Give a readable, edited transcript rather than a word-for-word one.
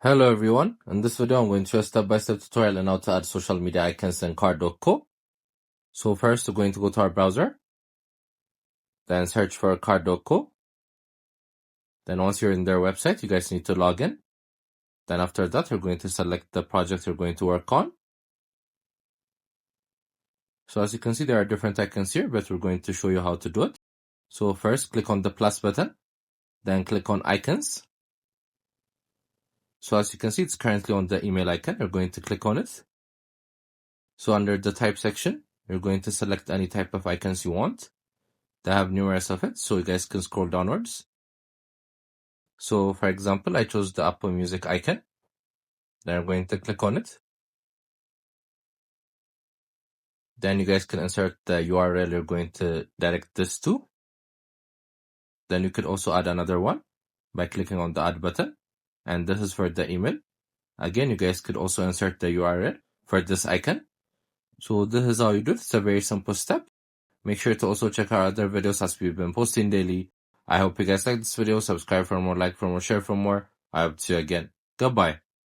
Hello everyone, in this video I'm going to show a step-by-step tutorial on how to add social media icons in Card.co. So first we're going to go to our browser, then search for Card.co. Then once you're in their website, you guys need to log in. Then after that, you're going to select the project you're going to work on. So as you can see, there are different icons here, but we're going to show you how to do it. So first, click on the plus button, then click on icons. So as you can see, it's currently on the email icon. You're going to click on it. So under the type section, you're going to select any type of icons you want. They have numerous of it, so you guys can scroll downwards. So for example, I chose the Apple Music icon. Then I'm going to click on it. Then you guys can insert the URL you're going to direct this to. Then you could also add another one by clicking on the add button. And this is for the email. Again, you guys could also insert the URL for this icon. So this is how you do it. It's a very simple step. Make sure to also check our other videos as we've been posting daily. I hope you guys like this video. Subscribe for more, like for more, share for more. I hope to see you again. Goodbye.